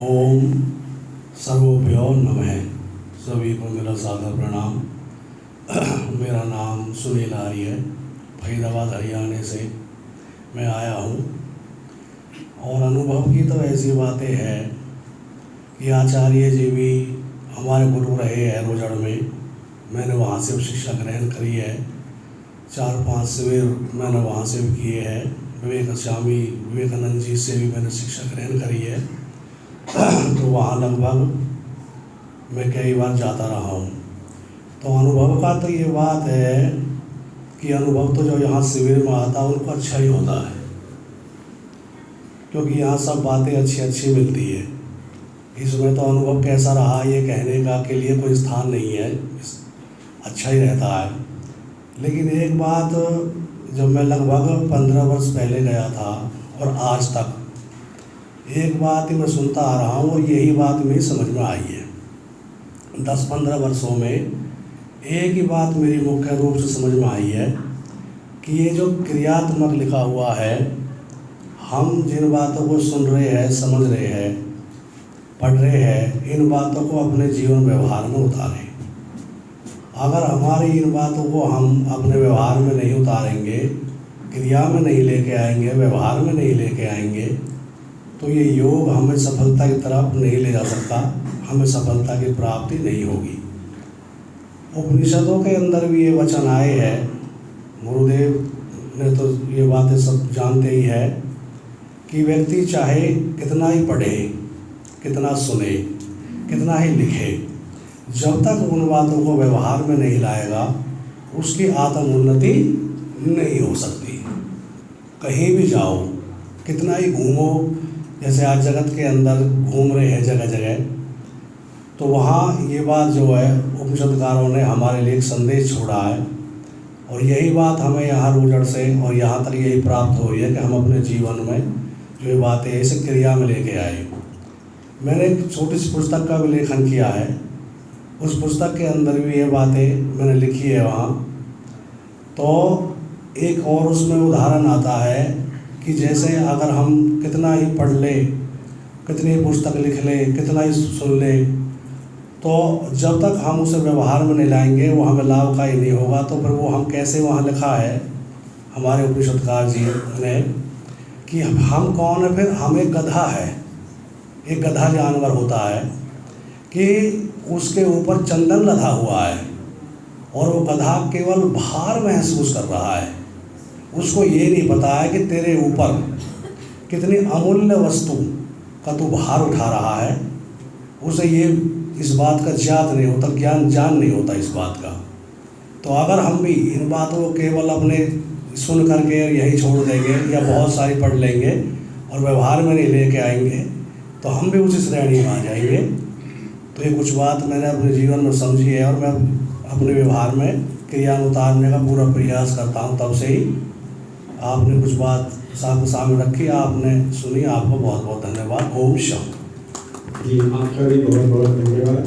ओम सर्वभ्यो नमः। सभी को मेरा सादर प्रणाम। मेरा नाम सुनील आर्य है। फरीदाबाद हरियाणा से मैं आया हूँ और अनुभव की तो ऐसी बातें हैं कि आचार्य जी भी हमारे गुरु रहे हैं रोजड़ में। मैंने वहाँ से शिक्षा ग्रहण करी है। 4-5 शिविर मैंने वहाँ से भी किए हैं। स्वामी विवेकानंद जी से भी मैंने शिक्षा ग्रहण करी है। तो वहाँ लगभग मैं कई बार जाता रहा हूँ। तो अनुभव का तो ये बात है कि अनुभव तो जो यहाँ शिविर में आता है उनको अच्छा ही होता है, क्योंकि यहाँ सब बातें अच्छी मिलती है। इसमें तो अनुभव कैसा रहा ये कहने का के लिए कोई स्थान नहीं है, अच्छा ही रहता है। लेकिन एक बात, जब मैं लगभग 15 वर्ष पहले गया था और आज तक एक बात ही मैं सुनता आ रहा हूँ और यही बात मेरी समझ में आई है। 10-15 वर्षों में एक ही बात मेरी मुख्य रूप से समझ में आई है कि ये जो क्रियात्मक लिखा हुआ है, हम जिन बातों को सुन रहे हैं, समझ रहे हैं, पढ़ रहे हैं, इन बातों को अपने जीवन व्यवहार में उतारें। अगर हमारी इन बातों को हम अपने व्यवहार में नहीं उतारेंगे, क्रिया में नहीं लेके आएंगे, व्यवहार में नहीं लेके आएंगे, तो ये योग हमें सफलता की तरफ नहीं ले जा सकता, हमें सफलता की प्राप्ति नहीं होगी। उपनिषदों के अंदर भी ये वचन आए हैं, गुरुदेव ने तो ये बातें सब जानते ही है कि व्यक्ति चाहे कितना ही पढ़े, कितना सुने, कितना ही लिखे, जब तक उन बातों को व्यवहार में नहीं लाएगा उसकी आत्म उन्नति नहीं हो सकती। कहीं भी जाओ, कितना ही घूमो, जैसे आज जगत के अंदर घूम रहे हैं जगह जगह, तो वहाँ ये बात जो है उपनिषदकारों ने हमारे लिए एक संदेश छोड़ा है। और यही बात हमें यहाँ रोजड़ से और यहाँ तक यही प्राप्त हुई है कि हम अपने जीवन में जो ये बातें इसे क्रिया में लेके आए। मैंने एक छोटी सी पुस्तक का भी लेखन किया है, उस पुस्तक के अंदर भी ये बातें मैंने लिखी है वहाँ। तो एक और उसमें उदाहरण आता है कि जैसे अगर हम कितना ही पढ़ लें, कितनी पुस्तक लिख लें, कितना ही सुन लें, तो जब तक हम उसे व्यवहार में नहीं लाएंगे वो हमें लाभ का ही नहीं होगा। तो फिर वो हम कैसे, वहाँ लिखा है हमारे उपनिषदकार जी ने कि हम कौन है, फिर हम एक गधा है। एक गधा जानवर होता है कि उसके ऊपर चंदन लदा हुआ है और वो गधा केवल भार महसूस कर रहा है। उसको ये नहीं पता है कि तेरे ऊपर कितनी अमूल्य वस्तु का तू भार उठा रहा है। उसे ये इस बात का ज्ञात नहीं होता, जान नहीं होता इस बात का। तो अगर हम भी इन बातों को केवल अपने सुन करके यही छोड़ देंगे या बहुत सारी पढ़ लेंगे और व्यवहार में नहीं लेके आएंगे, तो हम भी उसी श्रेणी में आ जाएंगे। तो ये कुछ बात मैंने अपने जीवन में समझी है और मैं अपने व्यवहार में क्रिया में उतारने का पूरा प्रयास करता हूँ। तब से ही आपने कुछ बात सामने रखी, आपने सुनी, आपको बहुत बहुत धन्यवाद। ओम शांति। जी, आपका भी बहुत बहुत धन्यवाद।